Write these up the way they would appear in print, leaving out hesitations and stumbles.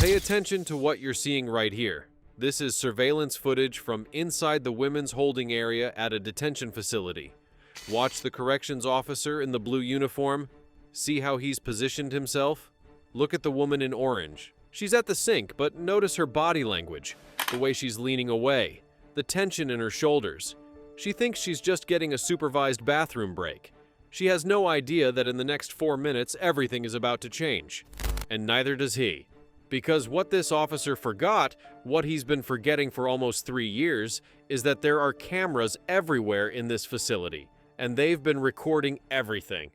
Pay attention to what you're seeing right here. This is surveillance footage from inside the women's holding area at a detention facility. Watch the corrections officer in the blue uniform. See how he's positioned himself? Look at the woman in orange. She's at the sink, but notice her body language, the way she's leaning away, the tension in her shoulders. She thinks she's just getting a supervised bathroom break. She has no idea that in the next 4 minutes everything is about to change. And neither does he. Because what this officer forgot, what he's been forgetting for almost 3 years, is that there are cameras everywhere in this facility, and they've been recording everything.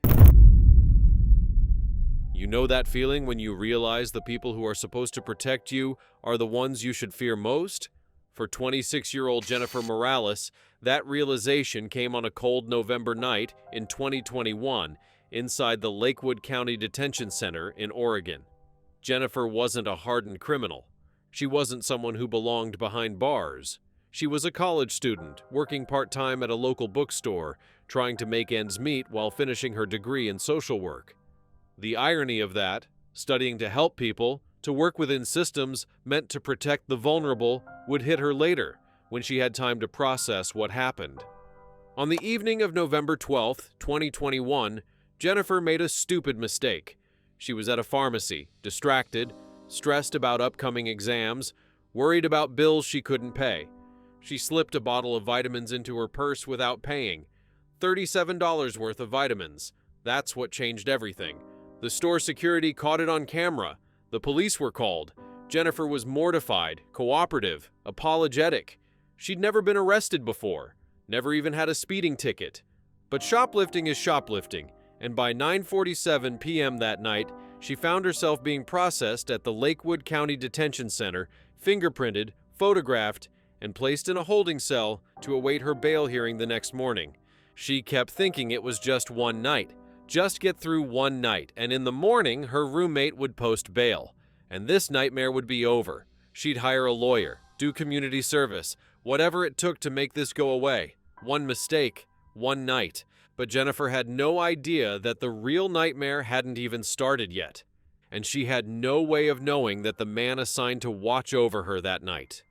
You know that feeling when you realize the people who are supposed to protect you are the ones you should fear most? For 26-year-old Jennifer Morales, that realization came on a cold November night in 2021 inside the Lakewood County Detention Center in Oregon. Jennifer wasn't a hardened criminal. She wasn't someone who belonged behind bars. She was a college student, working part-time at a local bookstore, trying to make ends meet while finishing her degree in social work. The irony of that, studying to help people, to work within systems meant to protect the vulnerable, would hit her later, when she had time to process what happened. On the evening of November 12, 2021, Jennifer made a stupid mistake. She was at a pharmacy, distracted, stressed about upcoming exams, worried about bills she couldn't pay. She slipped a bottle of vitamins into her purse without paying. $37 worth of vitamins. That's what changed everything. The store security caught it on camera. The police were called. Jennifer was mortified, cooperative, apologetic. She'd never been arrested before, never even had a speeding ticket. But shoplifting is shoplifting, and by 9:47 p.m. that night, she found herself being processed at the Lakewood County Detention Center, fingerprinted, photographed, and placed in a holding cell to await her bail hearing the next morning. She kept thinking it was just one night. Just get through one night, and in the morning, her roommate would post bail. And this nightmare would be over. She'd hire a lawyer, do community service, whatever it took to make this go away. One mistake, one night. But Jennifer had no idea that the real nightmare hadn't even started yet. And she had no way of knowing that the man assigned to watch over her that night.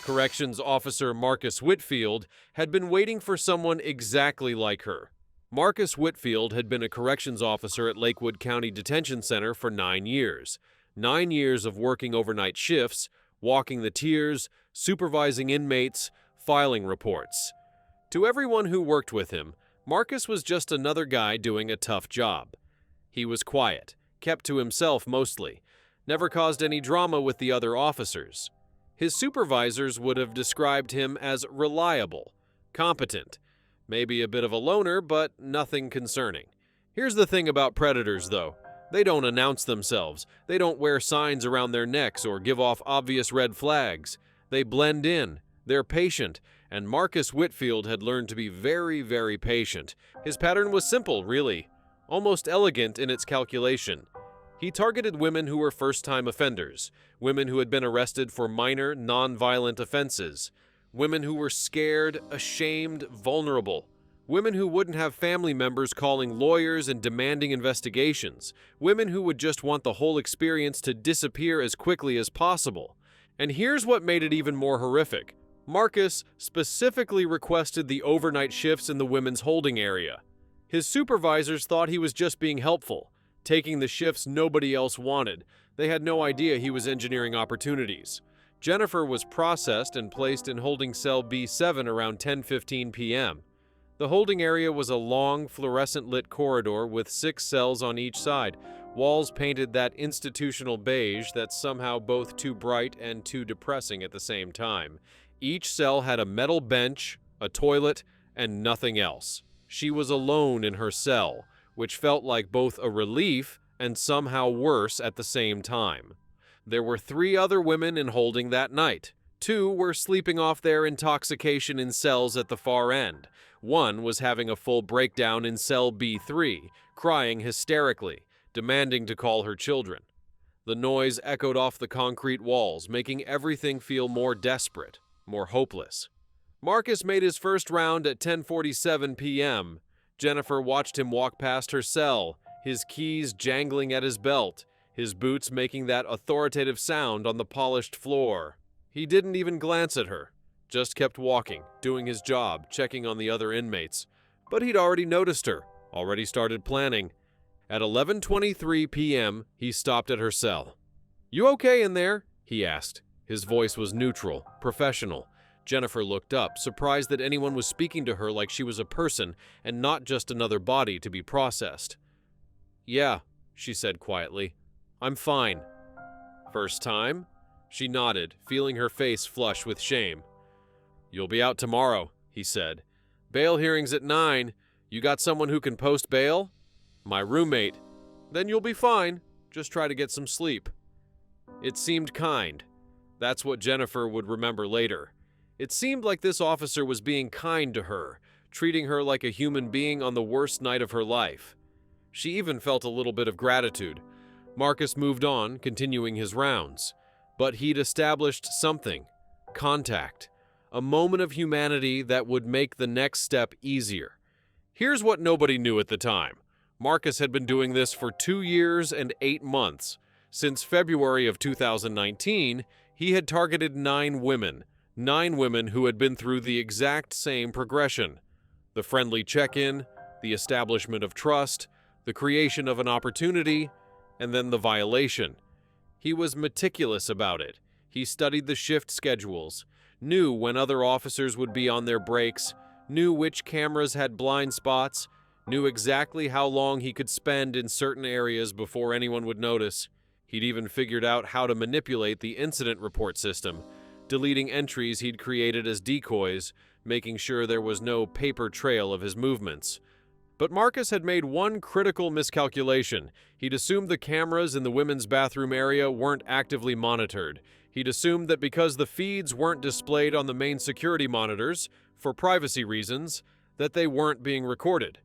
Corrections Officer Marcus Whitfield had been waiting for someone exactly like her. Marcus Whitfield had been a corrections officer at Lakewood County Detention Center for 9 years. 9 years of working overnight shifts, walking the tiers, supervising inmates, filing reports. To everyone who worked with him, Marcus was just another guy doing a tough job. He was quiet, kept to himself mostly, never caused any drama with the other officers. His supervisors would have described him as reliable, competent, maybe a bit of a loner, but nothing concerning. Here's the thing about predators, though. They don't announce themselves. They don't wear signs around their necks or give off obvious red flags. They blend in. They're patient, and Marcus Whitfield had learned to be very, very patient. His pattern was simple, really, almost elegant in its calculation. He targeted women who were first-time offenders, women who had been arrested for minor, non-violent offenses, women who were scared, ashamed, vulnerable, women who wouldn't have family members calling lawyers and demanding investigations, women who would just want the whole experience to disappear as quickly as possible. And here's what made it even more horrific. Marcus specifically requested the overnight shifts in the women's holding area. His supervisors thought he was just being helpful, taking the shifts nobody else wanted. They had no idea he was engineering opportunities. Jennifer was processed and placed in holding cell B7 around 10:15 p.m. The holding area was a long, fluorescent-lit corridor with 6 cells on each side, walls painted that institutional beige that's somehow both too bright and too depressing at the same time. Each cell had a metal bench, a toilet, and nothing else. She was alone in her cell, which felt like both a relief and somehow worse at the same time. There were 3 other women in holding that night. 2 were sleeping off their intoxication in cells at the far end. 1 was having a full breakdown in cell B3, crying hysterically, demanding to call her children. The noise echoed off the concrete walls, making everything feel more desperate, more hopeless. Marcus made his first round at 10:47 p.m. Jennifer watched him walk past her cell, his keys jangling at his belt, his boots making that authoritative sound on the polished floor. He didn't even glance at her, just kept walking, doing his job, checking on the other inmates. But he'd already noticed her, already started planning. At 11:23 p.m., he stopped at her cell. "You okay in there?" he asked. His voice was neutral, professional. Jennifer looked up, surprised that anyone was speaking to her like she was a person and not just another body to be processed. "Yeah," she said quietly. "I'm fine." "First time?" She nodded, feeling her face flush with shame. "You'll be out tomorrow," he said. "Bail hearing's at 9. You got someone who can post bail?" "My roommate." "Then you'll be fine. Just try to get some sleep." It seemed kind. That's what Jennifer would remember later. It seemed like this officer was being kind to her, treating her like a human being on the worst night of her life. She even felt a little bit of gratitude. Marcus moved on, continuing his rounds. But he'd established something. Contact. A moment of humanity that would make the next step easier. Here's what nobody knew at the time. Marcus had been doing this for 2 years and 8 months. Since February of 2019, he had targeted 9 women. 9 women who had been through the exact same progression. The friendly check-in, the establishment of trust, the creation of an opportunity, and then the violation. He was meticulous about it. He studied the shift schedules, knew when other officers would be on their breaks, knew which cameras had blind spots, knew exactly how long he could spend in certain areas before anyone would notice. He'd even figured out how to manipulate the incident report system, deleting entries he'd created as decoys, making sure there was no paper trail of his movements. But Marcus had made one critical miscalculation. He'd assumed the cameras in the women's bathroom area weren't actively monitored. He'd assumed that because the feeds weren't displayed on the main security monitors, for privacy reasons, that they weren't being recorded.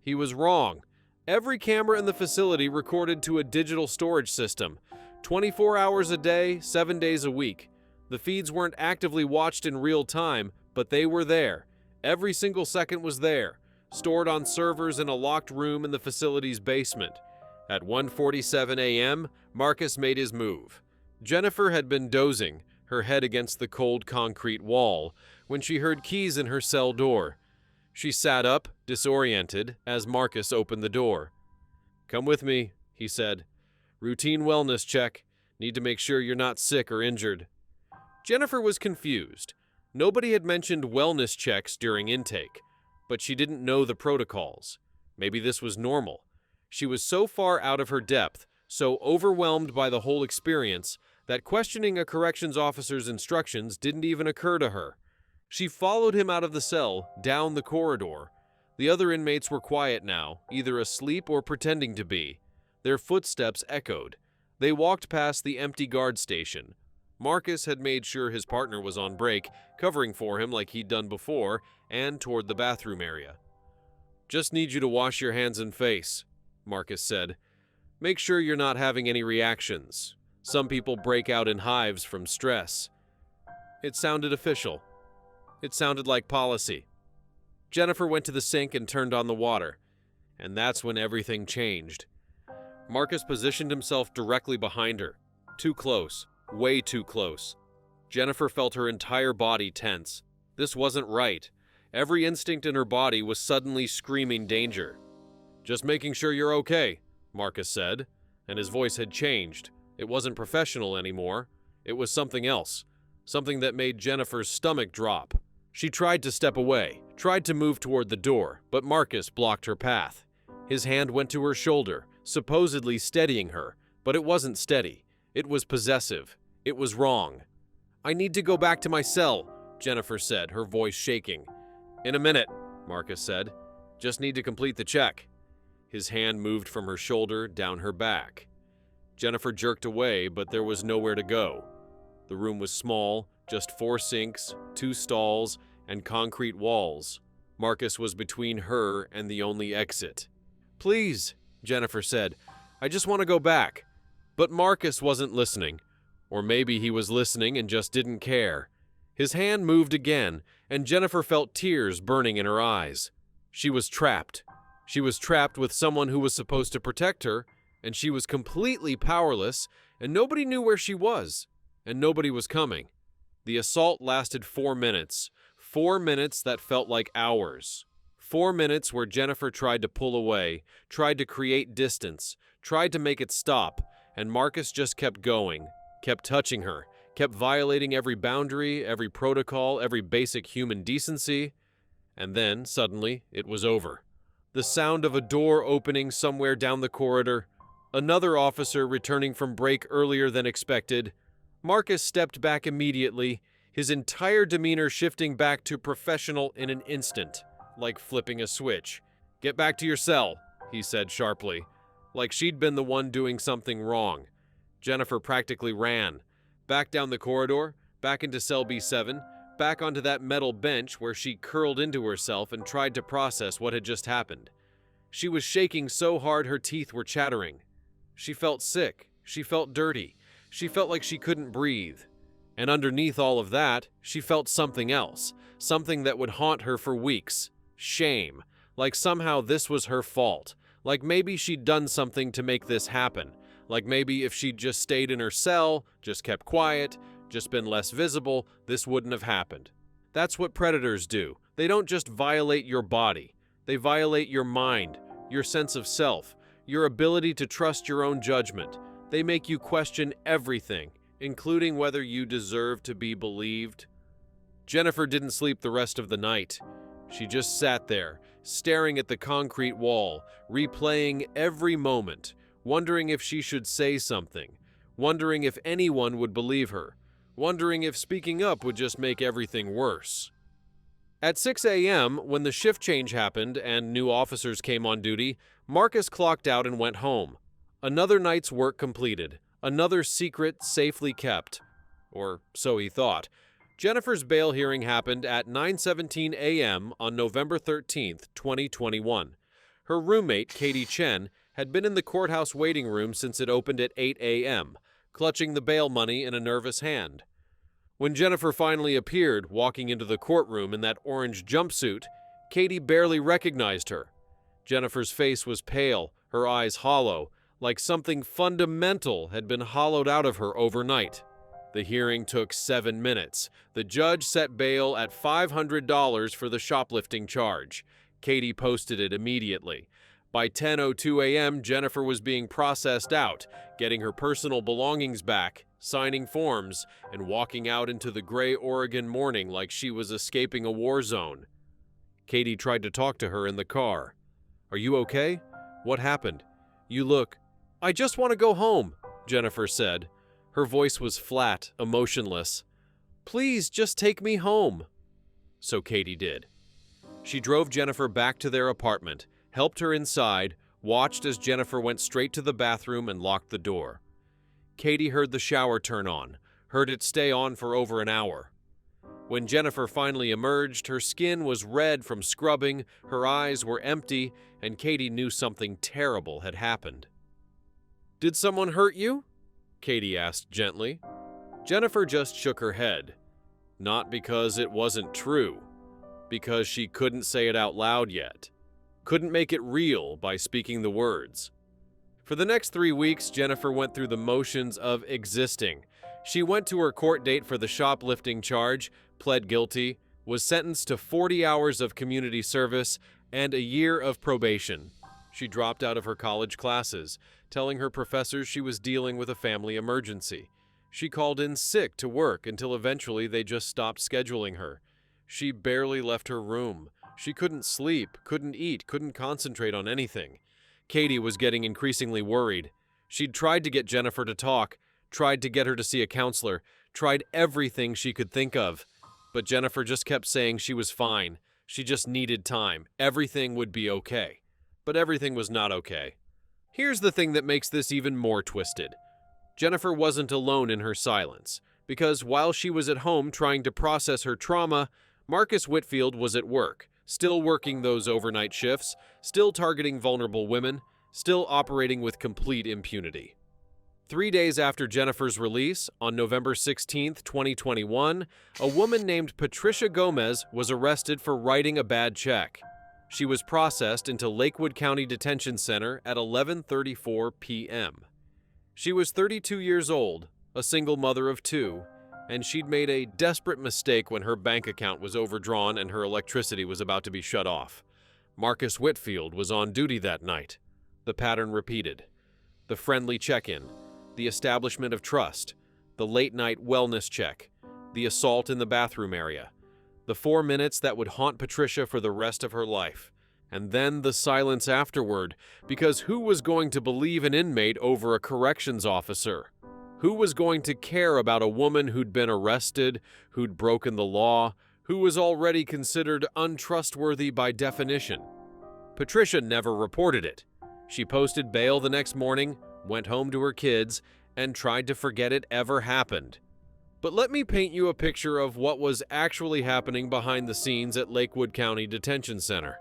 He was wrong. Every camera in the facility recorded to a digital storage system, 24 hours a day, 7 days a week. The feeds weren't actively watched in real time, but they were there. Every single second was there, stored on servers in a locked room in the facility's basement. At 1:47 a.m., Marcus made his move. Jennifer had been dozing, her head against the cold concrete wall, when she heard keys in her cell door. She sat up, disoriented, as Marcus opened the door. "Come with me," he said. "Routine wellness check. Need to make sure you're not sick or injured." Jennifer was confused. Nobody had mentioned wellness checks during intake, but she didn't know the protocols. Maybe this was normal. She was so far out of her depth, so overwhelmed by the whole experience, that questioning a corrections officer's instructions didn't even occur to her. She followed him out of the cell, down the corridor. The other inmates were quiet now, either asleep or pretending to be. Their footsteps echoed. They walked past the empty guard station. Marcus had made sure his partner was on break, covering for him like he'd done before, and toward the bathroom area. "Just need you to wash your hands and face," Marcus said. "Make sure you're not having any reactions. Some people break out in hives from stress." It sounded official. It sounded like policy. Jennifer went to the sink and turned on the water. And that's when everything changed. Marcus positioned himself directly behind her. Too close. Way too close. Jennifer felt her entire body tense. This wasn't right. Every instinct in her body was suddenly screaming danger. "Just making sure you're okay," Marcus said, and his voice had changed. It wasn't professional anymore. It was something else. Something that made Jennifer's stomach drop. She tried to step away, tried to move toward the door, but Marcus blocked her path. His hand went to her shoulder, supposedly steadying her, but it wasn't steady. It was possessive. It was wrong. "I need to go back to my cell," Jennifer said, her voice shaking. "In a minute," Marcus said. "Just need to complete the check." His hand moved from her shoulder down her back. Jennifer jerked away, but there was nowhere to go. The room was small, just 4 sinks, 2 stalls, and concrete walls. Marcus was between her and the only exit. "Please," Jennifer said. "I just want to go back." But Marcus wasn't listening. Or maybe he was listening and just didn't care. His hand moved again, and Jennifer felt tears burning in her eyes. She was trapped. She was trapped with someone who was supposed to protect her, and she was completely powerless, and nobody knew where she was, and nobody was coming. The assault lasted 4 minutes. 4 minutes that felt like hours. 4 minutes where Jennifer tried to pull away, tried to create distance, tried to make it stop, and Marcus just kept going, kept touching her, kept violating every boundary, every protocol, every basic human decency. And then, suddenly, it was over. The sound of a door opening somewhere down the corridor, another officer returning from break earlier than expected. Marcus stepped back immediately, his entire demeanor shifting back to professional in an instant, like flipping a switch. "Get back to your cell," he said sharply, like she'd been the one doing something wrong. Jennifer practically ran, back down the corridor, back into cell B7, back onto that metal bench where she curled into herself and tried to process what had just happened. She was shaking so hard her teeth were chattering. She felt sick. She felt dirty. She felt like she couldn't breathe. And underneath all of that, she felt something else, something that would haunt her for weeks. Shame. Like somehow this was her fault. Like maybe she'd done something to make this happen. Like maybe if she'd just stayed in her cell, just kept quiet, just been less visible, this wouldn't have happened. That's what predators do. They don't just violate your body. They violate your mind, your sense of self, your ability to trust your own judgment. They make you question everything, including whether you deserve to be believed. Jennifer didn't sleep the rest of the night. She just sat there, staring at the concrete wall, replaying every moment, wondering if she should say something, wondering if anyone would believe her, wondering if speaking up would just make everything worse. At 6 a.m., when the shift change happened and new officers came on duty, Marcus clocked out and went home. Another night's work completed, another secret safely kept. Or so he thought. Jennifer's bail hearing happened at 9:17 a.m. on November 13th, 2021. Her roommate, Katie Chen, had been in the courthouse waiting room since it opened at 8 a.m., clutching the bail money in a nervous hand. When Jennifer finally appeared, walking into the courtroom in that orange jumpsuit, Katie barely recognized her. Jennifer's face was pale, her eyes hollow, like something fundamental had been hollowed out of her overnight. The hearing took 7 minutes. The judge set bail at $500 for the shoplifting charge. Katie posted it immediately. By 10:02 a.m., Jennifer was being processed out, getting her personal belongings back, signing forms, and walking out into the gray Oregon morning like she was escaping a war zone. Katie tried to talk to her in the car. "Are you okay? What happened? You look—" "I just want to go home," Jennifer said. Her voice was flat, emotionless. "Please, just take me home." So Katie did. She drove Jennifer back to their apartment, helped her inside, watched as Jennifer went straight to the bathroom and locked the door. Katie heard the shower turn on, heard it stay on for over an hour. When Jennifer finally emerged, her skin was red from scrubbing, her eyes were empty, and Katie knew something terrible had happened. "Did someone hurt you?" Katie asked gently. Jennifer just shook her head. Not because it wasn't true, because she couldn't say it out loud yet. Couldn't make it real by speaking the words. For the next 3 weeks, Jennifer went through the motions of existing. She went to her court date for the shoplifting charge, pled guilty, was sentenced to 40 hours of community service and a year of probation. She dropped out of her college classes, telling her professors she was dealing with a family emergency. She called in sick to work until eventually they just stopped scheduling her. She barely left her room. She couldn't sleep, couldn't eat, couldn't concentrate on anything. Katie was getting increasingly worried. She'd tried to get Jennifer to talk, tried to get her to see a counselor, tried everything she could think of. But Jennifer just kept saying she was fine. She just needed time. Everything would be okay. But everything was not okay. Here's the thing that makes this even more twisted. Jennifer wasn't alone in her silence, because while she was at home trying to process her trauma, Marcus Whitfield was at work, still working those overnight shifts, still targeting vulnerable women, still operating with complete impunity. 3 days after Jennifer's release, on November 16, 2021, a woman named Patricia Gomez was arrested for writing a bad check. She was processed into Lakewood County Detention Center at 11:34 p.m. She was 32 years old, a single mother of two, and she'd made a desperate mistake when her bank account was overdrawn and her electricity was about to be shut off. Marcus Whitfield was on duty that night. The pattern repeated. The friendly check-in, the establishment of trust, the late-night wellness check, the assault in the bathroom area, the 4 minutes that would haunt Patricia for the rest of her life, and then the silence afterward, because who was going to believe an inmate over a corrections officer? Who was going to care about a woman who'd been arrested, who'd broken the law, who was already considered untrustworthy by definition? Patricia never reported it. She posted bail the next morning, went home to her kids, and tried to forget it ever happened. But let me paint you a picture of what was actually happening behind the scenes at Lakewood County Detention Center.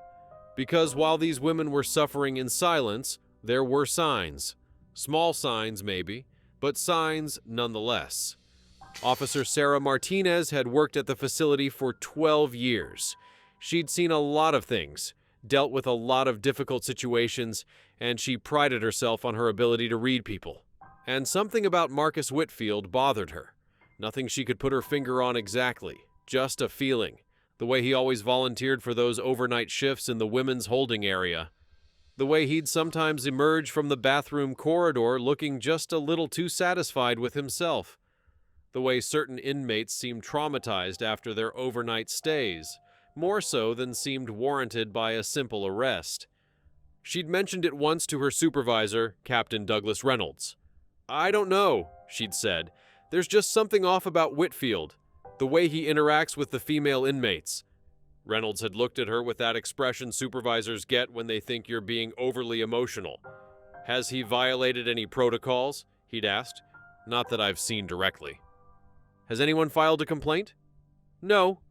Because while these women were suffering in silence, there were signs. Small signs, maybe, but signs nonetheless. Officer Sarah Martinez had worked at the facility for 12 years. She'd seen a lot of things, dealt with a lot of difficult situations, and she prided herself on her ability to read people. And something about Marcus Whitfield bothered her. Nothing she could put her finger on exactly, just a feeling. The way he always volunteered for those overnight shifts in the women's holding area. The way he'd sometimes emerge from the bathroom corridor looking just a little too satisfied with himself. The way certain inmates seemed traumatized after their overnight stays, more so than seemed warranted by a simple arrest. She'd mentioned it once to her supervisor, Captain Douglas Reynolds. "I don't know," she'd said. "There's just something off about Whitfield, the way he interacts with the female inmates." Reynolds had looked at her with that expression supervisors get when they think you're being overly emotional. "Has he violated any protocols?" he'd asked. "Not that I've seen directly." "Has anyone filed a complaint?" "No."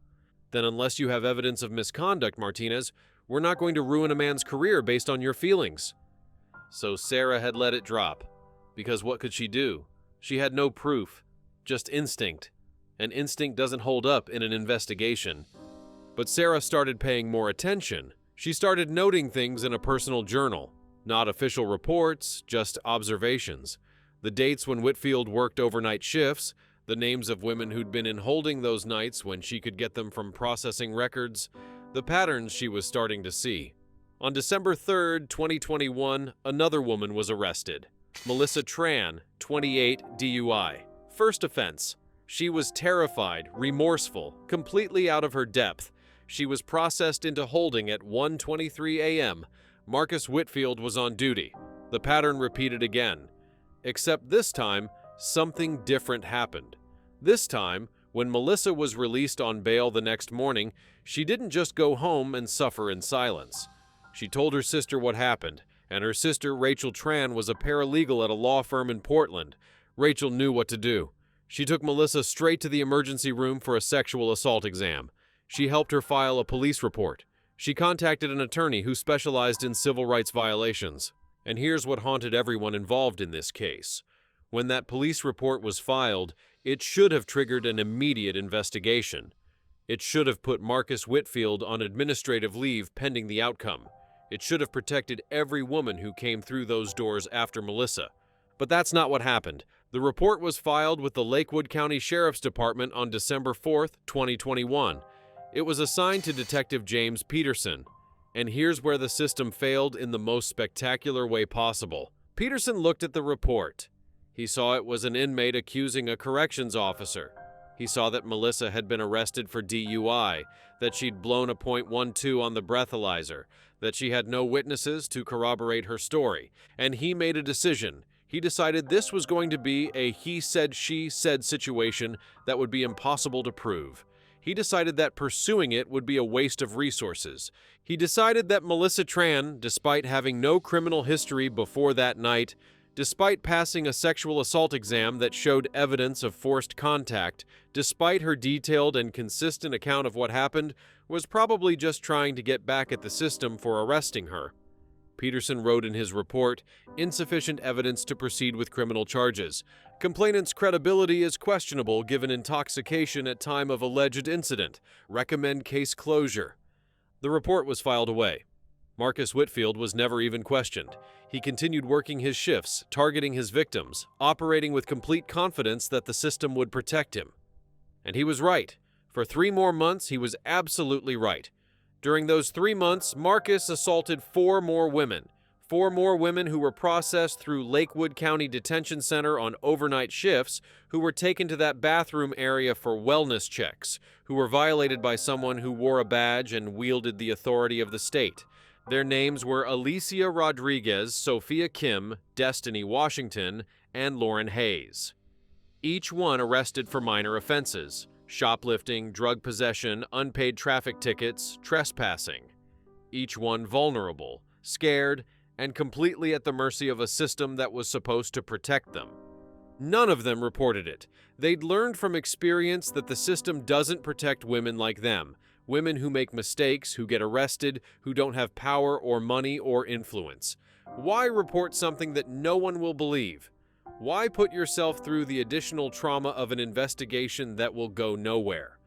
"Then unless you have evidence of misconduct, Martinez, we're not going to ruin a man's career based on your feelings." So Sarah had let it drop. Because what could she do? She had no proof. Just instinct. And instinct doesn't hold up in an investigation. But Sarah started paying more attention. She started noting things in a personal journal. Not official reports, just observations. The dates when Whitfield worked overnight shifts, the names of women who'd been in holding those nights when she could get them from processing records, the patterns she was starting to see. On December 3rd, 2021, another woman was arrested. Melissa Tran, 28, DUI. First offense. She was terrified, remorseful, completely out of her depth. She was processed into holding at 1:23 a.m. Marcus Whitfield was on duty. The pattern repeated again. Except this time, something different happened. This time, when Melissa was released on bail the next morning, she didn't just go home and suffer in silence. She told her sister what happened, and her sister, Rachel Tran, was a paralegal at a law firm in Portland. Rachel knew what to do. She took Melissa straight to the emergency room for a sexual assault exam. She helped her file a police report. She contacted an attorney who specialized in civil rights violations. And here's what haunted everyone involved in this case. When that police report was filed, it should have triggered an immediate investigation. It should have put Marcus Whitfield on administrative leave pending the outcome. It should have protected every woman who came through those doors after Melissa. But that's not what happened. The report was filed with the Lakewood County Sheriff's Department on December 4th, 2021. It was assigned to Detective James Peterson. And here's where the system failed in the most spectacular way possible. Peterson looked at the report. He saw it was an inmate accusing a corrections officer. He saw that Melissa had been arrested for DUI, that she'd blown a .12 on the breathalyzer, that she had no witnesses to corroborate her story, and he made a decision. He decided this was going to be a he said, she said situation that would be impossible to prove. He decided that pursuing it would be a waste of resources. He decided that Melissa Tran, despite having no criminal history before that night, despite passing a sexual assault exam that showed evidence of forced contact, despite her detailed and consistent account of what happened, was probably just trying to get back at the system for arresting her. Peterson wrote in his report, insufficient evidence to proceed with criminal charges. Complainant's credibility is questionable given intoxication at time of alleged incident. Recommend case closure. The report was filed away. Marcus Whitfield was never even questioned. He continued working his shifts, targeting his victims, operating with complete confidence that the system would protect him. And he was right. For 3 more months, he was absolutely right. During those 3 months, Marcus assaulted 4 more women. 4 more women who were processed through Lakewood County Detention Center on overnight shifts, who were taken to that bathroom area for wellness checks, who were violated by someone who wore a badge and wielded the authority of the state. Their names were Alicia Rodriguez, Sophia Kim, Destiny Washington, and Lauren Hayes. Each one arrested for minor offenses: shoplifting, drug possession, unpaid traffic tickets, trespassing. Each one vulnerable, scared, and completely at the mercy of a system that was supposed to protect them. None of them reported it. They'd learned from experience that the system doesn't protect women like them, women who make mistakes, who get arrested, who don't have power or money or influence. Why report something that no one will believe? Why put yourself through the additional trauma of an investigation that will go nowhere?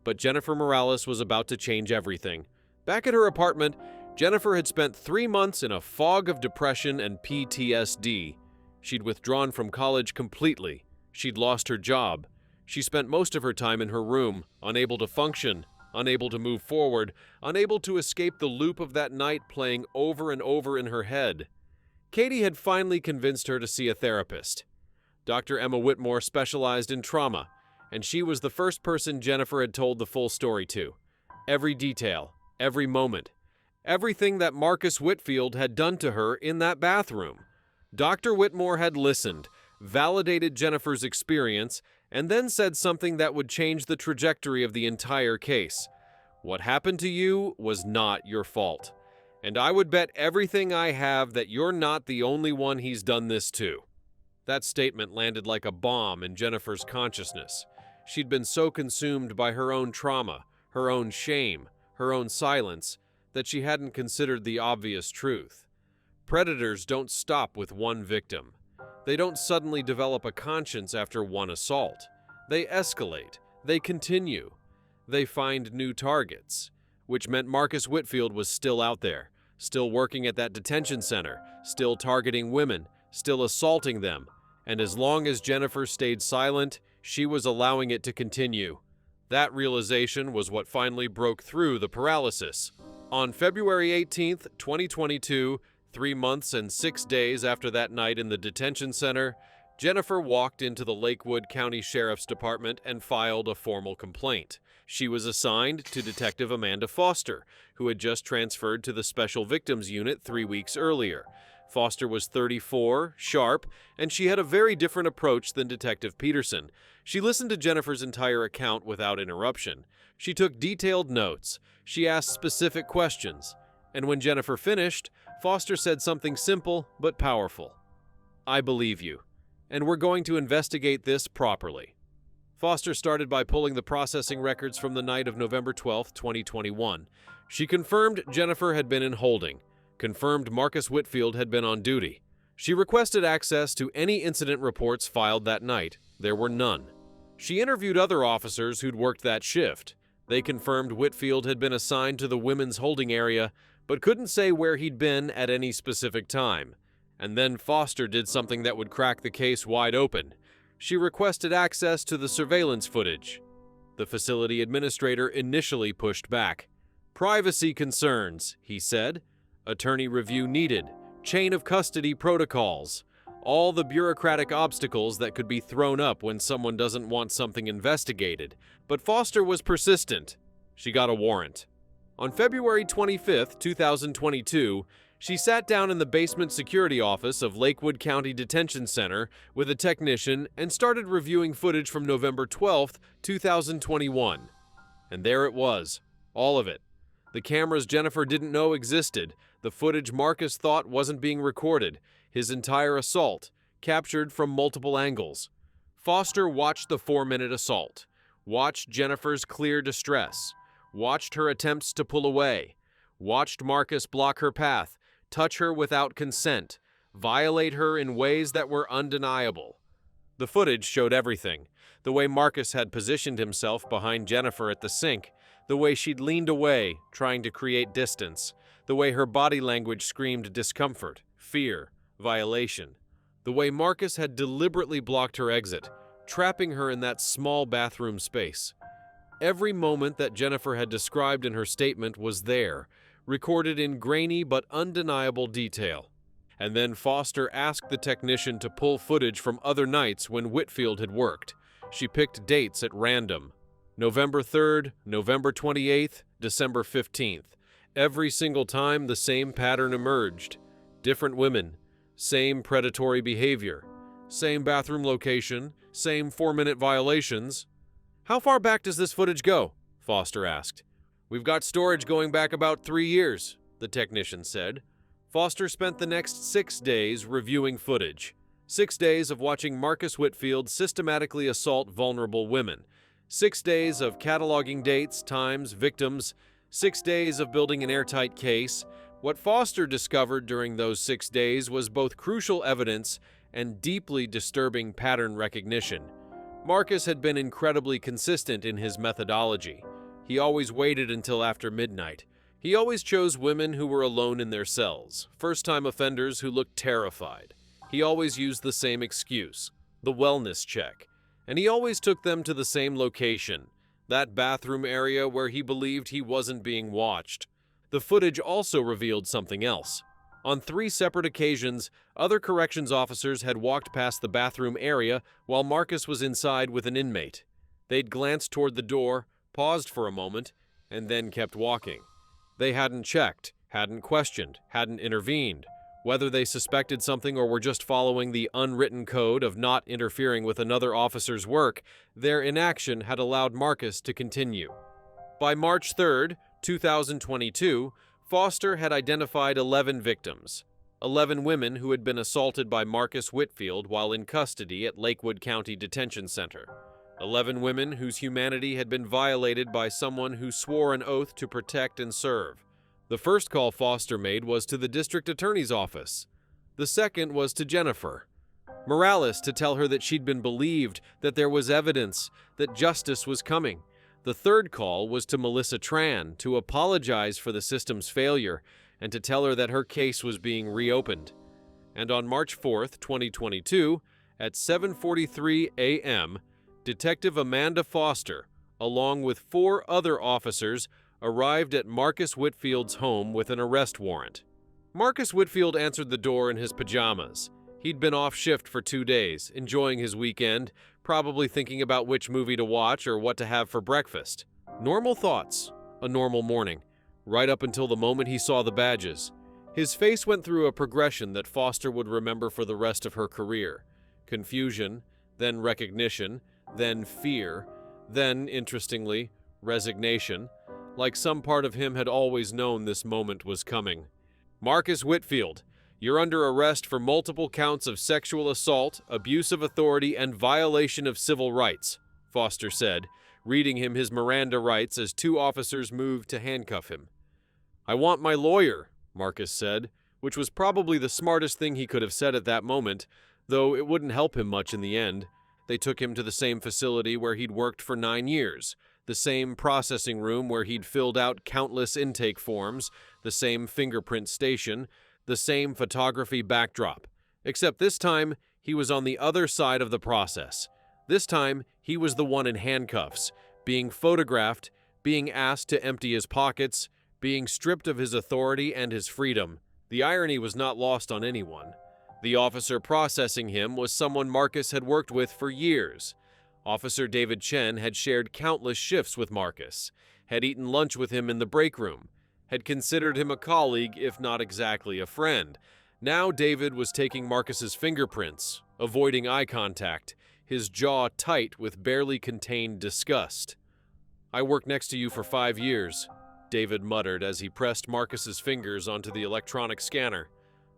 But Jennifer Morales was about to change everything. Back at her apartment, Jennifer had spent 3 months in a fog of depression and PTSD. She'd withdrawn from college completely. She'd lost her job. She spent most of her time in her room, unable to function, unable to move forward, unable to escape the loop of that night playing over and over in her head. Katie had finally convinced her to see a therapist. Dr. Emma Whitmore specialized in trauma, and she was the first person Jennifer had told the full story to. Every detail, every moment, everything that Marcus Whitfield had done to her in that bathroom. Dr. Whitmore had listened, validated Jennifer's experience, and then said something that would change the trajectory of the entire case. What happened to you was not your fault. And I would bet everything I have that you're not the only one he's done this to. That statement landed like a bomb in Jennifer's consciousness. She'd been so consumed by her own trauma, her own shame, her own silence, that she hadn't considered the obvious truth. Predators don't stop with one victim. They don't suddenly develop a conscience after one assault. They escalate. They continue. They find new targets, which meant Marcus Whitfield was still out there, still working at that detention center, still targeting women, still assaulting them. And as long as Jennifer stayed silent, she was allowing it to continue. That realization was what finally broke through the paralysis. On February 18th, 2022, 3 months and 6 days after that night in the detention center, Jennifer walked into the Lakewood County Sheriff's Department and filed a formal complaint. She was assigned to Detective Amanda Foster, who had just transferred to the Special Victims Unit 3 weeks earlier. Foster was 34, sharp, and she had a very different approach than Detective Peterson. She listened to Jennifer's entire account without interruption. She took detailed notes. She asked specific questions. And when Jennifer finished, Foster said something simple but powerful. "I believe you, and we're going to investigate this properly." Foster started by pulling the processing records from the night of November 12, 2021. She confirmed Jennifer had been in holding, confirmed Marcus Whitfield had been on duty. She requested access to any incident reports filed that night. There were none. She interviewed other officers who'd worked that shift. They confirmed Whitfield had been assigned to the women's holding area, but couldn't say where he'd been at any specific time. And then Foster did something that would crack the case wide open. She requested access to the surveillance footage. The facility administrator initially pushed back. "Privacy concerns," he said. "Attorney review needed. Chain of custody protocols." All the bureaucratic obstacles that could be thrown up when someone doesn't want something investigated. But Foster was persistent. She got a warrant. On February 25, 2022, she sat down in the basement security office of Lakewood County Detention Center with a technician and started reviewing footage from November 12, 2021. And there it was, all of it. The cameras Jennifer didn't know existed, the footage Marcus thought wasn't being recorded, his entire assault, captured from multiple angles. Foster watched the 4-minute assault, watched Jennifer's clear distress, watched her attempts to pull away, watched Marcus block her path, touch her without consent, violate her in ways that were undeniable. The footage showed everything. The way Marcus had positioned himself behind Jennifer at the sink, the way she'd leaned away, trying to create distance, The way her body language screamed discomfort, fear, violation. The way Marcus had deliberately blocked her exit, trapping her in that small bathroom space. Every moment that Jennifer had described in her statement was there, recorded in grainy but undeniable detail. And then Foster asked the technician to pull footage from other nights when Whitfield had worked. She picked dates at random. November 3rd, November 28th, December 15th. Every single time the same pattern emerged. Different women, same predatory behavior, same bathroom location, same 4-minute violations. "How far back does this footage go?" Foster asked. "We've got storage going back about 3 years," the technician said. Foster spent the next 6 days reviewing footage. 6 days of watching Marcus Whitfield systematically assault vulnerable women. 6 days of cataloging dates, times, victims. 6 days of building an airtight case. What Foster discovered during those 6 days was both crucial evidence and deeply disturbing pattern recognition. Marcus had been incredibly consistent in his methodology. He always waited until after midnight. He always chose women who were alone in their cells, first-time offenders who looked terrified. He always used the same excuse, the wellness check. And he always took them to the same location, that bathroom area where he believed he wasn't being watched. The footage also revealed something else. On 3 separate occasions, other corrections officers had walked past the bathroom area while Marcus was inside with an inmate. They'd glanced toward the door, paused for a moment, and then kept walking. They hadn't checked, hadn't questioned, hadn't intervened. Whether they suspected something or were just following the unwritten code of not interfering with another officer's work, their inaction had allowed Marcus to continue. By March 3rd, 2022, Foster had identified 11 victims. 11 women who had been assaulted by Marcus Whitfield while in custody at Lakewood County Detention Center. 11 women whose humanity had been violated by someone who swore an oath to protect and serve. The first call Foster made was to the district attorney's office. The second was to Jennifer Morales to tell her that she'd been believed, that there was evidence, that justice was coming. The third call was to Melissa Tran to apologize for the system's failure and to tell her that her case was being reopened. And on March 4th, 2022, at 7:43 a.m., Detective Amanda Foster, along with 4 other officers, arrived at Marcus Whitfield's home with an arrest warrant. Marcus Whitfield answered the door in his pajamas. He'd been off shift for 2 days, enjoying his weekend, probably thinking about which movie to watch or what to have for breakfast. Normal thoughts, a normal morning, right up until the moment he saw the badges. His face went through a progression that Foster would remember for the rest of her career. Confusion, then recognition, then fear, then, interestingly, resignation. Like some part of him had always known this moment was coming. "Marcus Whitfield, you're under arrest for multiple counts of sexual assault, abuse of authority, and violation of civil rights," Foster said, reading him his Miranda rights as 2 officers moved to handcuff him. "I want my lawyer," Marcus said, which was probably the smartest thing he could have said at that moment, though it wouldn't help him much in the end. They took him to the same facility where he'd worked for 9 years, the same processing room where he'd filled out countless intake forms, the same fingerprint station, the same photography backdrop. Except this time, he was on the other side of the process. This time, he was the one in handcuffs, being photographed, being asked to empty his pockets, being stripped of his authority and his freedom. The irony was not lost on anyone. The officer processing him was someone Marcus had worked with for years. Officer David Chen had shared countless shifts with Marcus, had eaten lunch with him in the break room, had considered him a colleague, if not exactly a friend. Now David was taking Marcus's fingerprints, avoiding eye contact, his jaw tight with barely contained disgust. "I worked next to you for 5 years, David muttered as he pressed Marcus's fingers onto the electronic scanner.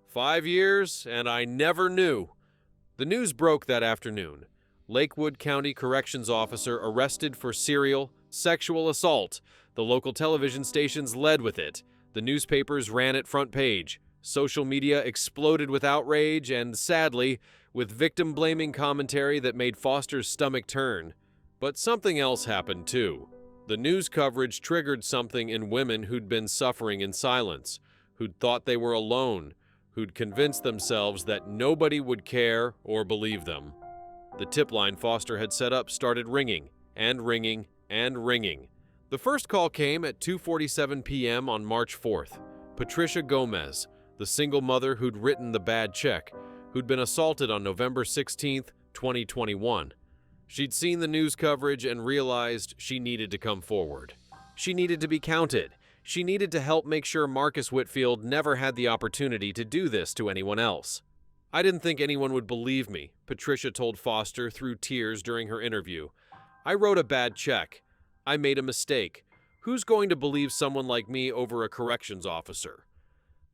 5 years, and I never knew." The news broke that afternoon. Lakewood County Corrections Officer arrested for serial sexual assault. The local television stations led with it. The newspapers ran it front page. Social media exploded with outrage and, sadly, with victim-blaming commentary that made Foster's stomach turn. But something else happened, too. The news coverage triggered something in women who'd been suffering in silence. who'd thought they were alone, who'd convinced themselves that nobody would care or believe them. The tip line Foster had set up started ringing, and ringing, and ringing. The first call came at 2:47 p.m. on March 4th. Patricia Gomez, the single mother who'd written the bad check, who'd been assaulted on November 16th, 2021. She'd seen the news coverage and realized she needed to come forward. She needed to be counted. She needed to help make sure Marcus Whitfield never had the opportunity to do this to anyone else. "I didn't think anyone would believe me," Patricia told Foster through tears during her interview. "I wrote a bad check. I made a mistake. Who's going to believe someone like me over a corrections officer?"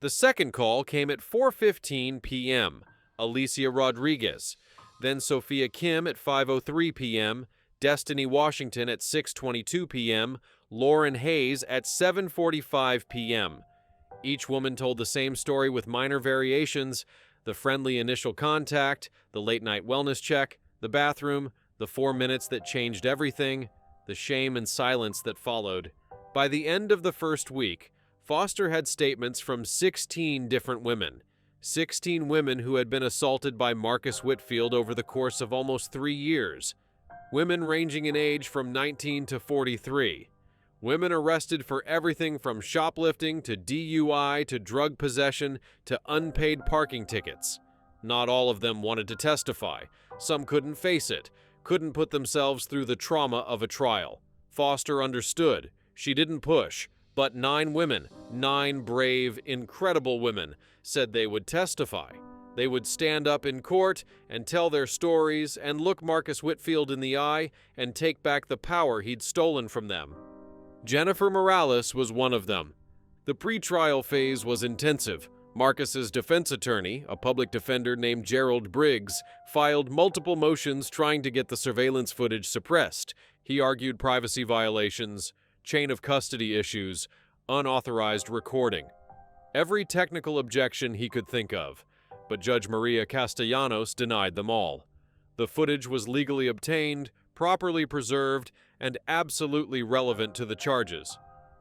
The second call came at 4:15 p.m. Alicia Rodriguez, then Sophia Kim at 5:03 p.m., Destiny Washington at 6:22 p.m., Lauren Hayes at 7:45 p.m. Each woman told the same story with minor variations: the friendly initial contact, the late-night wellness check, the bathroom, the 4 minutes that changed everything, the shame and silence that followed. By the end of the first week, Foster had statements from 16 different women. 16 women who had been assaulted by Marcus Whitfield over the course of almost 3 years. Women ranging in age from 19 to 43. Women arrested for everything from shoplifting to DUI to drug possession to unpaid parking tickets. Not all of them wanted to testify. Some couldn't face it, couldn't put themselves through the trauma of a trial. Foster understood. She didn't push, but 9 women, 9 brave, incredible women, said they would testify. They would stand up in court and tell their stories and look Marcus Whitfield in the eye and take back the power he'd stolen from them. Jennifer Morales was one of them. The pretrial phase was intensive. Marcus's defense attorney, a public defender named Gerald Briggs, filed multiple motions trying to get the surveillance footage suppressed. He argued privacy violations, chain of custody issues, unauthorized recording. Every technical objection he could think of, but Judge Maria Castellanos denied them all. The footage was legally obtained, properly preserved, and absolutely relevant to the charges.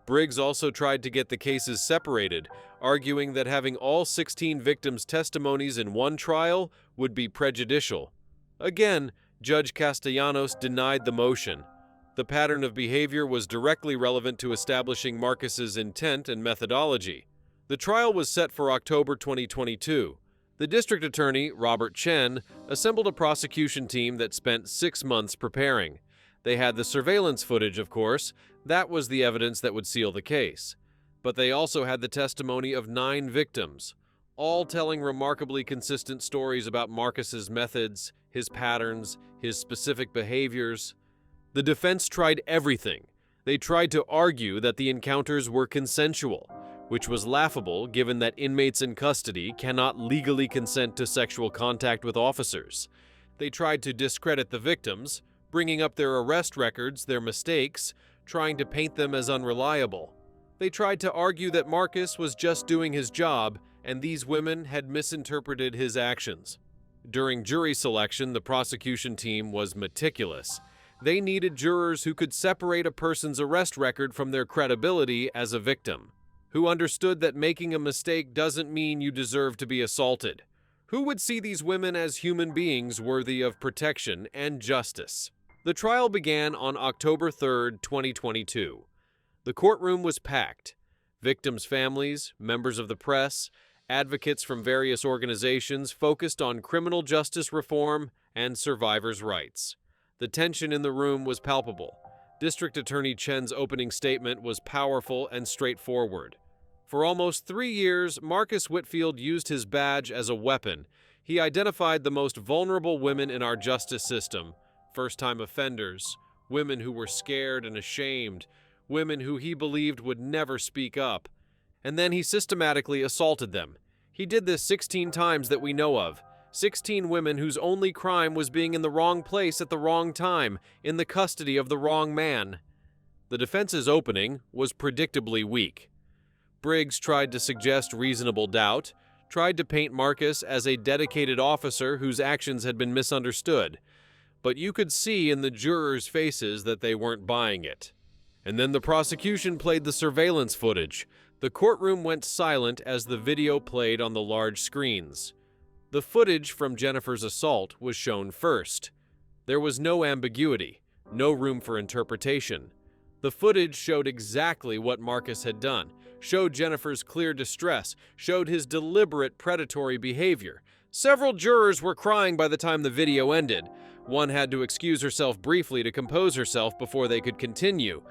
Briggs also tried to get the cases separated, arguing that having all 16 victims' testimonies in one trial would be prejudicial. Again, Judge Castellanos denied the motion. The pattern of behavior was directly relevant to establishing Marcus's intent and methodology. The trial was set for October 2022. The district attorney, Robert Chen, assembled a prosecution team that spent 6 months preparing. They had the surveillance footage, of course. That was the evidence that would seal the case. But they also had the testimony of 9 victims, all telling remarkably consistent stories about Marcus's methods, his patterns, his specific behaviors. The defense tried everything. They tried to argue that the encounters were consensual, which was laughable given that inmates in custody cannot legally consent to sexual contact with officers. They tried to discredit the victims, bringing up their arrest records, their mistakes, trying to paint them as unreliable. They tried to argue that Marcus was just doing his job and these women had misinterpreted his actions. During jury selection, the prosecution team was meticulous. They needed jurors who could separate a person's arrest record from their credibility as a victim, who understood that making a mistake doesn't mean you deserve to be assaulted, who would see these women as human beings worthy of protection and justice. The trial began on October 3, 2022. The courtroom was packed. Victims' families, members of the press, advocates from various organizations focused on criminal justice reform and survivors' rights. The tension in the room was palpable. District Attorney Chen's opening statement was powerful and straightforward. For almost 3 years, Marcus Whitfield used his badge as a weapon. He identified the most vulnerable women in our justice system, first-time offenders, women who were scared and ashamed, women who he believed would never speak up. And then he systematically assaulted them. He did this 16 times that we know of. 16 women whose only crime was being in the wrong place at the wrong time, in the custody of the wrong man. The defense's opening was predictably weak. Briggs tried to suggest reasonable doubt, tried to paint Marcus as a dedicated officer whose actions had been misunderstood. But you could see in the jurors' faces that they weren't buying it. And then the prosecution played the surveillance footage, The courtroom went silent as the video played on the large screens. The footage from Jennifer's assault was shown first. There was no ambiguity, no room for interpretation. The footage showed exactly what Marcus had done, showed Jennifer's clear distress, showed his deliberate predatory behavior. Several jurors were crying by the time the video ended. One had to excuse herself briefly to compose herself before they could continue.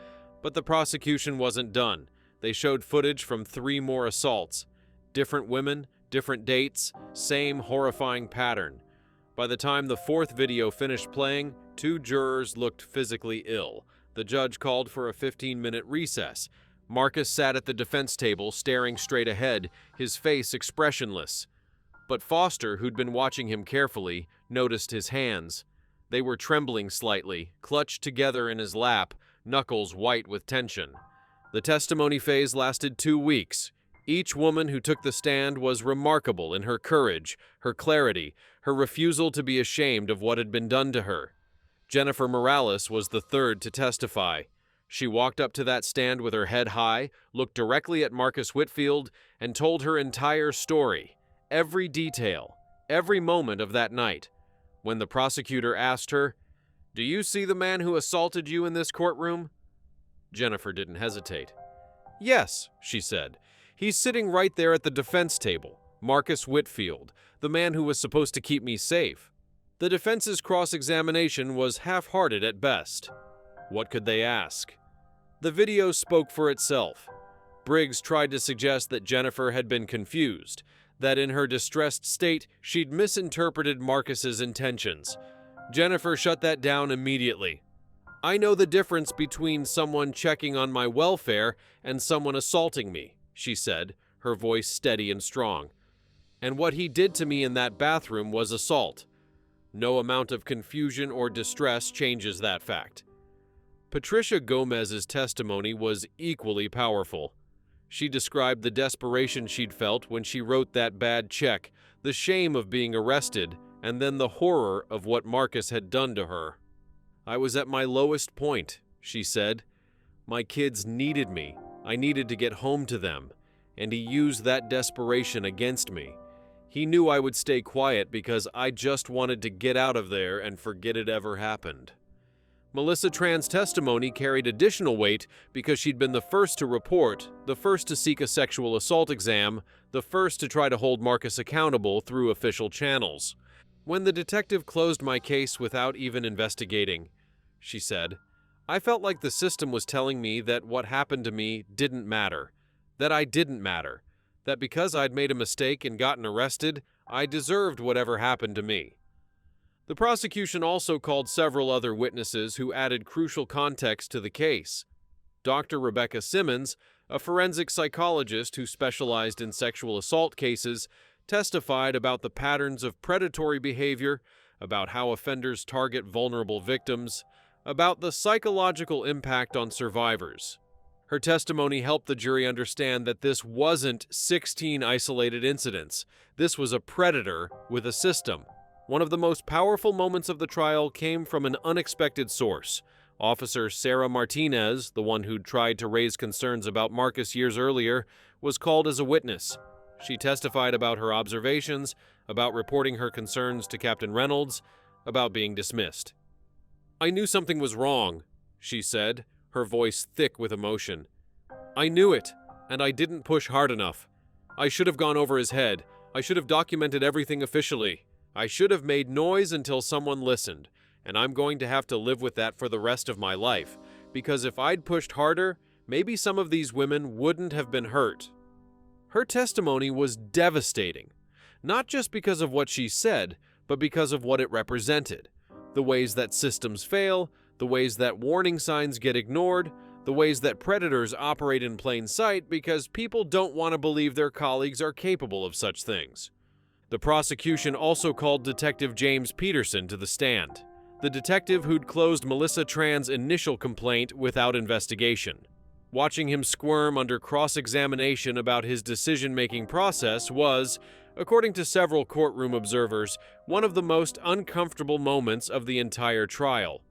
But the prosecution wasn't done. They showed footage from 3 more assaults. Different women, different dates, same horrifying pattern. By the time the 4th video finished playing, 2 jurors looked physically ill. The judge called for a 15-minute recess. Marcus sat at the defense table, staring straight ahead, his face expressionless. But Foster, who'd been watching him carefully, noticed his hands. They were trembling slightly, clutched together in his lap, knuckles white with tension. The testimony phase lasted 2 weeks. Each woman who took the stand was remarkable in her courage, her clarity, her refusal to be ashamed of what had been done to her. Jennifer Morales was the 3rd to testify. She walked up to that stand with her head high, looked directly at Marcus Whitfield, and told her entire story, every detail, every moment of that night. When the prosecutor asked her, "Do you see the man who assaulted you in this courtroom?" Jennifer didn't hesitate. "Yes," she said. "He's sitting right there at the defense table, Marcus Whitfield, the man who was supposed to keep me safe." The defense's cross-examination was half-hearted at best. What could they ask? The video spoke for itself. Briggs tried to suggest that Jennifer had been confused, that in her distressed state she'd misinterpreted Marcus's intentions. Jennifer shut that down immediately. "I know the difference between someone checking on my welfare and someone assaulting me," she said, her voice steady and strong. "And what he did to me in that bathroom was assault. No amount of confusion or distress changes that fact." Patricia Gomez's testimony was equally powerful. She described the desperation she'd felt when she wrote that bad check, the shame of being arrested, and then the horror of what Marcus had done to her. "I was at my lowest point," she said. "My kids needed me. I needed to get home to them, and he used that desperation against me. He knew I would stay quiet because I just wanted to get out of there and forget it ever happened." Melissa Tran's testimony carried additional weight because she'd been the first to report, the first to seek a sexual assault exam, the first to try to hold Marcus accountable through official channels. "When the detective closed my case without even investigating," she said, "I felt like the system was telling me that what happened to me didn't matter, that I didn't matter, that because I'd made a mistake and gotten arrested, I deserved whatever happened to me." The prosecution also called several other witnesses who added crucial context to the case. Dr. Rebecca Simmons, a forensic psychologist who specialized in sexual assault cases, testified about the patterns of predatory behavior, about how offenders target vulnerable victims, about the psychological impact on survivors. Her testimony helped the jury understand that this wasn't 16 isolated incidents. This was a predator with a system. One of the most powerful moments of the trial came from an unexpected source. Officer Sarah Martinez, the one who'd tried to raise concerns about Marcus years earlier, was called as a witness. She testified about her observations, about reporting her concerns to Captain Reynolds, about being dismissed. "I knew something was wrong," she said, her voice thick with emotion. "I knew it, and I didn't push hard enough. I should have gone over his head. I should have documented everything officially. I should have made noise until someone listened, and I'm going to have to live with that for the rest of my life, because if I'd pushed harder, maybe some of these women wouldn't have been hurt." Her testimony was devastating, not just because of what she said, but because of what it represented. The ways that systems fail, the ways that warning signs get ignored, the ways that predators operate in plain sight because people don't want to believe their colleagues are capable of such things. The prosecution also called Detective James Peterson to the stand, the detective who'd closed Melissa Tran's initial complaint without investigation. Watching him squirm under cross-examination about his decision-making process was, according to several courtroom observers, one of the most uncomfortable moments of the entire trial.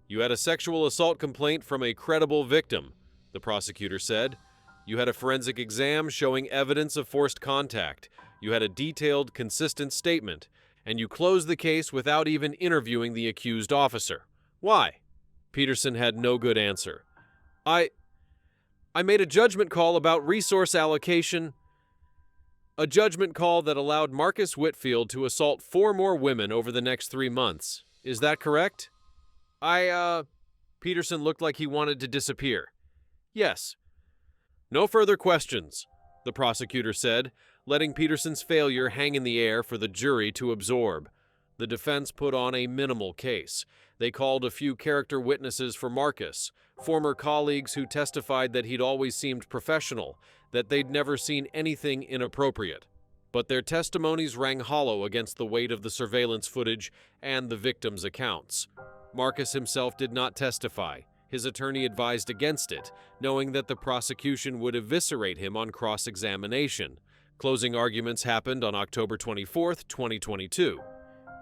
"You had a sexual assault complaint from a credible victim," the prosecutor said. You had a forensic exam showing evidence of forced contact. You had a detailed, consistent statement. And you closed the case without even interviewing the accused officer. Why? Peterson had no good answer. I made a judgment call about resource allocation. A judgment call that allowed Marcus Whitfield to assault 4 more women over the next 3 months. Is that correct? Peterson looked like he wanted to disappear. Yes. No further questions, the prosecutor said, letting Peterson's failure hang in the air for the jury to absorb. The defense put on a minimal case. They called a few character witnesses for Marcus, former colleagues who testified that he'd always seemed professional, that they'd never seen anything inappropriate. But their testimonies rang hollow against the weight of the surveillance footage and the victims' accounts. Marcus himself did not testify. His attorney advised against it, knowing that the prosecution would eviscerate him on cross-examination. Closing arguments happened on October 24, 2022.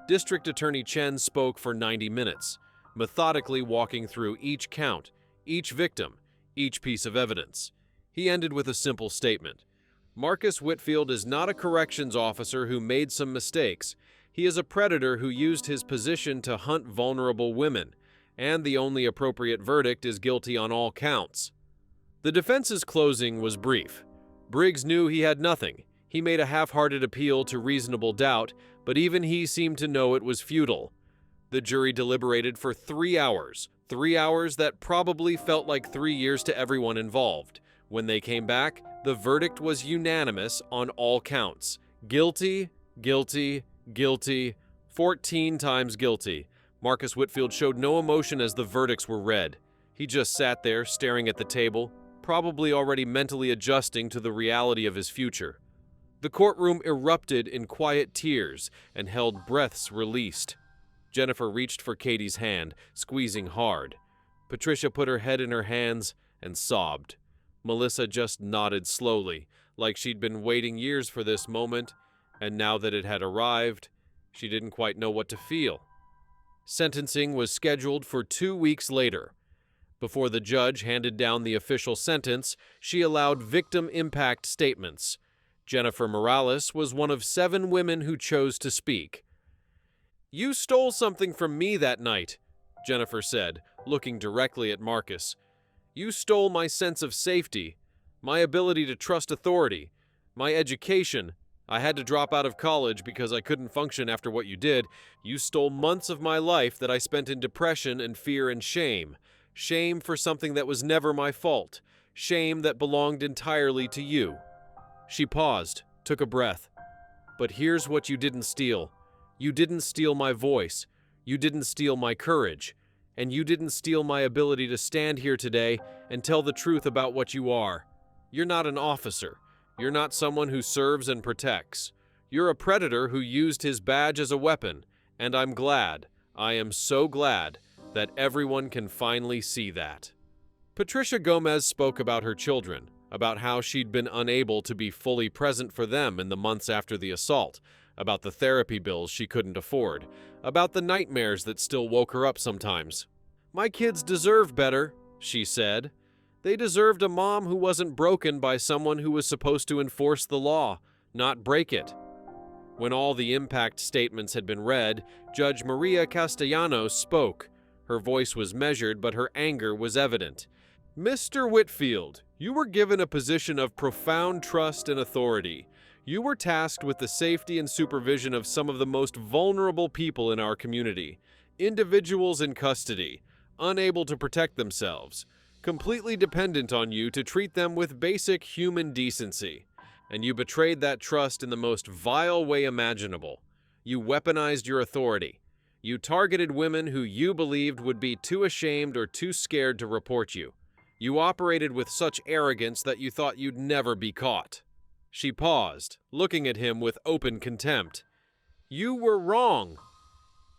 District Attorney Chen spoke for 90 minutes, methodically walking through each count, each victim, each piece of evidence. He ended with a simple statement. Marcus Whitfield is not a corrections officer who made some mistakes. He is a predator who used his position to hunt vulnerable women, and the only appropriate verdict is guilty on all counts. The defense's closing was brief. Briggs knew he had nothing. He made a half-hearted appeal to reasonable doubt, but even he seemed to know it was futile. The jury deliberated for 3 hours, 3 hours that probably felt like 3 years to everyone involved. When they came back, the verdict was unanimous on all counts. Guilty, guilty, guilty, 14 times guilty. Marcus Whitfield showed no emotion as the verdicts were read. He just sat there, staring at the table, probably already mentally adjusting to the reality of his future. The courtroom erupted in quiet tears and held breaths released. Jennifer reached for Katie's hand, squeezing hard. Patricia put her head in her hands and sobbed. Melissa just nodded slowly, like she'd been waiting years for this moment, and now that it had arrived, she didn't quite know what to feel. Sentencing was scheduled for 2 weeks later. Before the judge handed down the official sentence, she allowed victim impact statements. Jennifer Morales was one of 7 women who chose to speak. "You stole something from me that night," Jennifer said, looking directly at Marcus. "You stole my sense of safety, my ability to trust authority, my education. I had to drop out of college because I couldn't function after what you did. You stole months of my life that I spent in depression and fear and shame. Shame for something that was never my fault. Shame that belonged entirely to you." She paused, took a breath. "But here's what you didn't steal. You didn't steal my voice. You didn't steal my courage. And you didn't steal my ability to stand here today and tell the truth about what you are. You're not an officer. You're not someone who serves and protects. You're a predator who used his badge as a weapon, and I'm glad, I am so glad, that everyone can finally see that." Patricia Gomez spoke about her children, about how she'd been unable to be fully present for them in the months after the assault, about the therapy bills she couldn't afford, about the nightmares that still woke her up sometimes. "My kids deserve better," she said. "They deserved a mom who wasn't broken by someone who was supposed to enforce the law, not break it." When all the impact statements had been read, Judge Maria Castellanos spoke. Her voice was measured, but her anger was evident. "Mr. Whitfield, you were given a position of profound trust and authority. You were tasked with the safety and supervision of some of the most vulnerable people in our community, individuals in custody, unable to protect themselves, completely dependent on you to treat them with basic human decency. And you betrayed that trust in the most vile way imaginable. You weaponized your authority. You targeted women who you believed would be too ashamed or too scared to report you. You operated with such arrogance that you thought you'd never be caught." She paused, looking at him with open contempt. "You were wrong."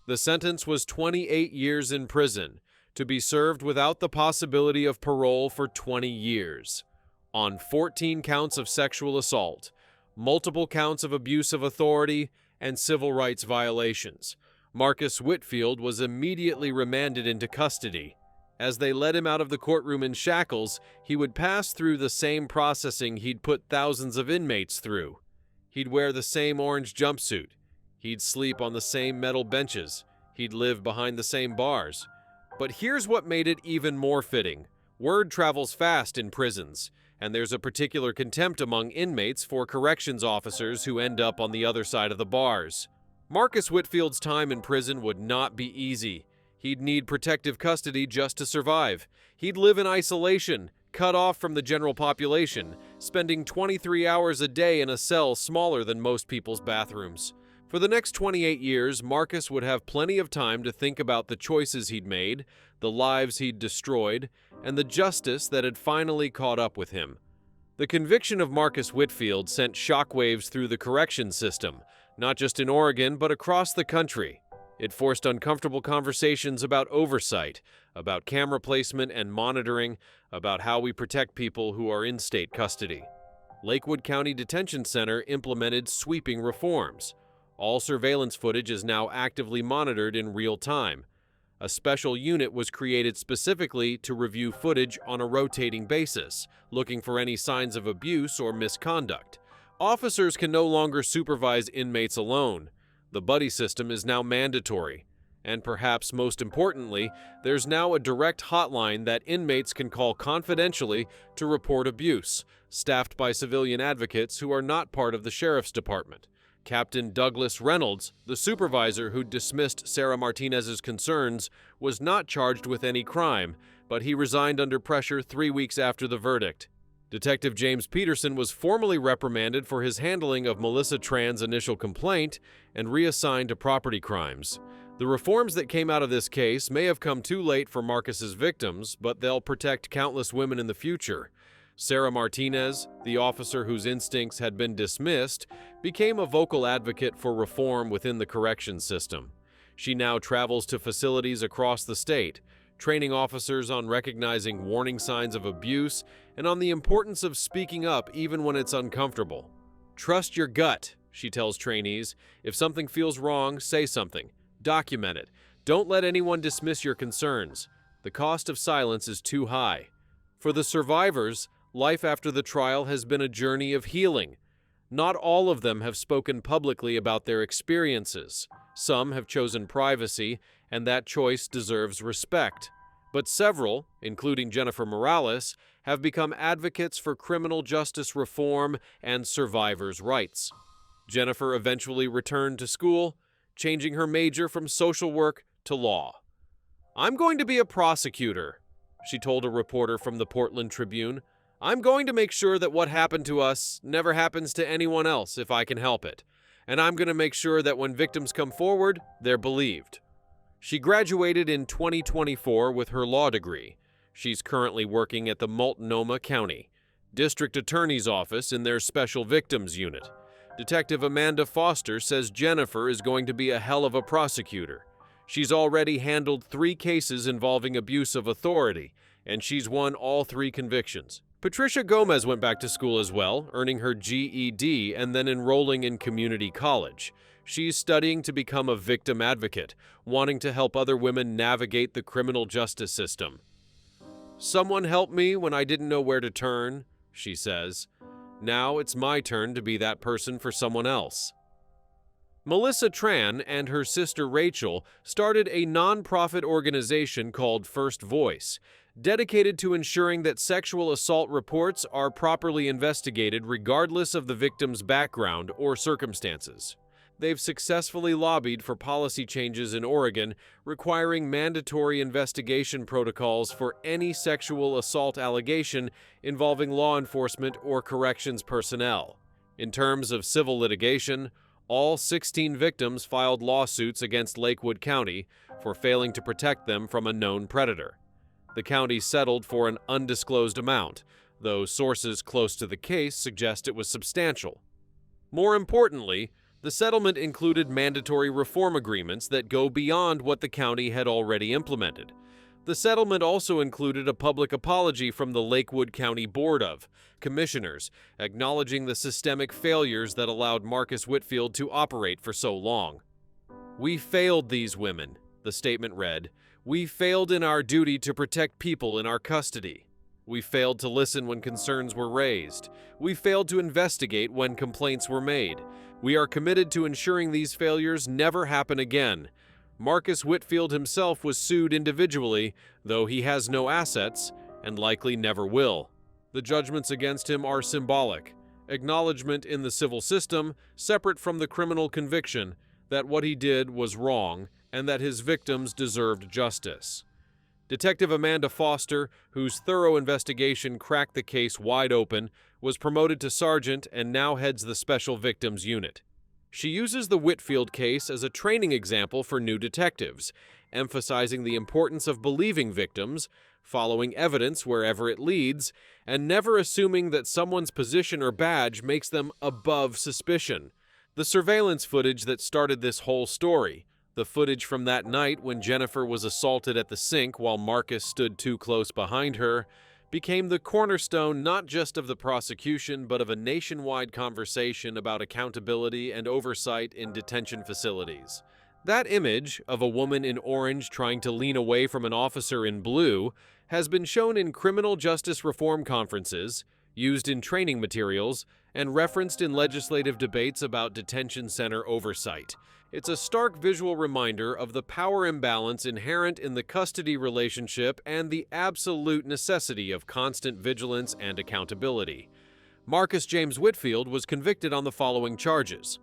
The sentence was 28 years in prison, to be served without the possibility of parole for 20 years, on 14 counts of sexual assault, multiple counts of abuse of authority, and civil rights violations. Marcus Whitfield was immediately remanded into custody. As they led him out of the courtroom in shackles, he would pass through the same processing he'd put thousands of inmates through. He'd wear the same orange jumpsuit. He'd sleep on the same metal benches. He'd live behind the same bars. But here's what made it even more fitting. Word travels fast in prisons, and there's a particular contempt among inmates for corrections officers who end up on the other side of the bars. Marcus Whitfield's time in prison would not be easy. He'd need protective custody just to survive. He'd live in isolation, cut off from the general population, spending 23 hours a day in a cell smaller than most people's bathrooms. For the next 28 years, Marcus would have plenty of time to think about the choices he'd made, the lives he'd destroyed, and the justice that had finally caught up with him. The conviction of Marcus Whitfield sent shockwaves through the corrections system, not just in Oregon, but across the country. It forced uncomfortable conversations about oversight, about camera placement and monitoring, about how we protect people who are in state custody. Lakewood County Detention Center implemented sweeping reforms. All surveillance footage is now actively monitored in real time. A special unit was created specifically to review footage on a rotating basis, looking for any signs of abuse or misconduct. Officers can no longer supervise inmates alone. The buddy system is now mandatory. And perhaps most importantly, there's now a direct hotline that inmates can call confidentially to report abuse, staffed by civilian advocates who are not part of the sheriff's department. Captain Douglas Reynolds, the supervisor who dismissed Sarah Martinez's concerns, was not charged with any crime, but he resigned under pressure 3 weeks after the verdict. Detective James Peterson was formally reprimanded for his handling of Melissa Tran's initial complaint and reassigned to property crimes. The reforms that came out of this case may have come too late for Marcus's victims, but they'll protect countless women in the future. Sarah Martinez, the officer whose instincts had been dismissed, became a vocal advocate for reform within the corrections system. She now travels to facilities across the state, training officers on recognizing warning signs of abuse and on the importance of speaking up even when it's uncomfortable. Trust your gut, she tells trainees. If something feels wrong, say something. Document it. Don't let anyone dismiss your concerns. The cost of silence is too high. For the survivors, life after the trial has been a journey of healing. Not all of them have spoken publicly about their experiences. Some have chosen privacy, and that choice deserves respect. But several, including Jennifer Morales, have become advocates for criminal justice reform and survivors' rights. Jennifer eventually returned to school, changing her major from social work to law. "I'm going to be a prosecutor," she told a reporter from the Portland Tribune. "I'm going to make sure that what happened to us never happens to anyone else if I can help it. And I'm going to make sure that when victims come forward, they're believed." She graduated in 2024 with her law degree. She's currently working at the Multnomah County District Attorney's Office in their Special Victims Unit. Detective Amanda Foster says Jennifer is going to be a hell of a prosecutor. She's already handled 3 cases involving abuse of authority, and she's won all 3 convictions. Patricia Gomez went back to school as well, earning her GED and then enrolling in community college. She's studying to become a victim advocate, wanting to help other women navigate the criminal justice system. "Someone helped me when I didn't know where to turn," she says. "Now it's my turn to be that person for someone else." Melissa Tran and her sister Rachel started a non-profit organization called First Voice, dedicated to ensuring that sexual assault reports are properly investigated regardless of the victim's background or circumstances. They've successfully lobbied for policy changes in Oregon requiring mandatory investigation protocols for any sexual assault allegation involving law enforcement or corrections personnel. In terms of civil litigation, all 16 victims filed lawsuits against Lakewood County for failing to protect them from a known predator. The county settled for an undisclosed amount, though sources close to the case suggest it was substantial. More importantly, the settlement included mandatory reform agreements that go beyond what the county had already implemented. The settlement also included a public apology from the Lakewood County Board of Commissioners, acknowledging the systemic failures that allowed Marcus Whitfield to operate for so long. "We failed these women," the statement read. We failed in our duty to protect people in our custody. We failed to listen when concerns were raised. We failed to investigate when complaints were made. We are committed to ensuring these failures never happen again. Marcus Whitfield himself was sued individually, though he has no assets and likely never will. The judgments against him are symbolic, acknowledgement in the civil system, separate from the criminal conviction, that what he did was wrong and that his victims deserved justice. Detective Amanda Foster, whose thorough investigation cracked the case wide open, was promoted to sergeant and now heads the Special Victims Unit. She uses the Whitfield case as a training example for new detectives, emphasizing the importance of believing victims, following evidence wherever it leads, and never assuming that someone's position or badge makes them above suspicion. The surveillance footage that started this whole story, the footage from that night when Jennifer was assaulted at the sink while Marcus stood too close behind her, became the cornerstone not just of the prosecution but of a nationwide conversation about accountability and oversight in detention facilities. That image of a woman in orange trying to lean away from an officer in blue has been shown in criminal justice reform conferences, used in training materials, and referenced in legislative debates about detention center oversight. It's a stark visual reminder of the power imbalance inherent in the custody relationship and the absolute necessity of constant vigilance and accountability. Marcus James Whitfield was convicted on the following charges: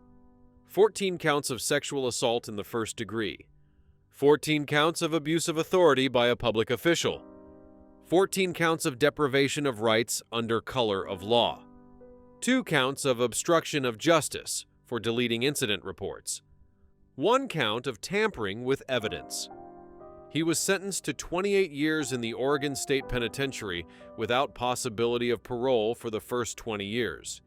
14 counts of sexual assault in the first degree, 14 counts of abuse of authority by a public official, 14 counts of deprivation of rights under color of law, 2 counts of obstruction of justice for deleting incident reports, 1 count of tampering with evidence. He was sentenced to 28 years in the Oregon State Penitentiary without possibility of parole for the first 20 years.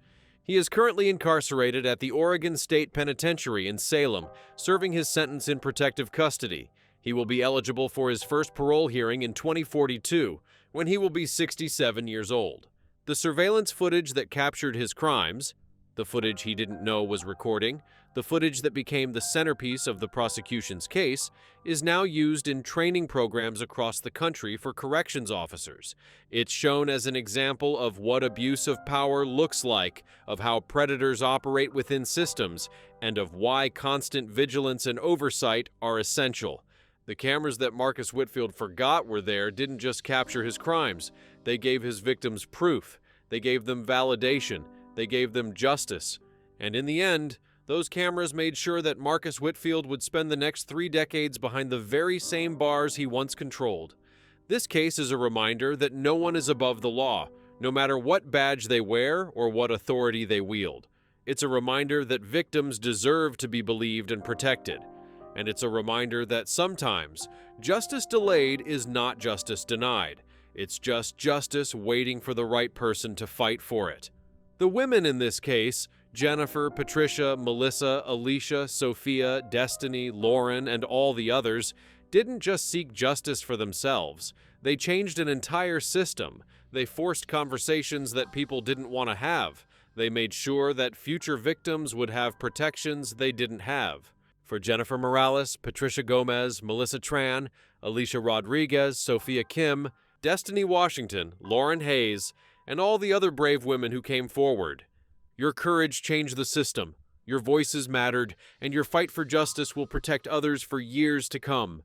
He is currently incarcerated at the Oregon State Penitentiary in Salem, serving his sentence in protective custody. He will be eligible for his first parole hearing in 2042, when he will be 67 years old. The surveillance footage that captured his crimes, the footage he didn't know was recording, the footage that became the centerpiece of the prosecution's case, is now used in training programs across the country for corrections officers. It's shown as an example of what abuse of power looks like, of how predators operate within systems, and of why constant vigilance and oversight are essential. The cameras that Marcus Whitfield forgot were there didn't just capture his crimes. They gave his victims proof. They gave them validation. They gave them justice. And in the end, those cameras made sure that Marcus Whitfield would spend the next 3 decades behind the very same bars he once controlled. This case is a reminder that no one is above the law, no matter what badge they wear or what authority they wield. It's a reminder that victims deserve to be believed and protected. And it's a reminder that sometimes justice delayed is not justice denied. It's just justice waiting for the right person to fight for it. The women in this case, Jennifer, Patricia, Melissa, Alicia, Sophia, Destiny, Lauren, and all the others, didn't just seek justice for themselves. They changed an entire system. They forced conversations that people didn't want to have. They made sure that future victims would have protections they didn't have. For Jennifer Morales, Patricia Gomez, Melissa Tran, Alicia Rodriguez, Sophia Kim, Destiny Washington, Lauren Hayes, and all the other brave women who came forward. Your courage changed the system, your voices mattered, and your fight for justice will protect others for years to come.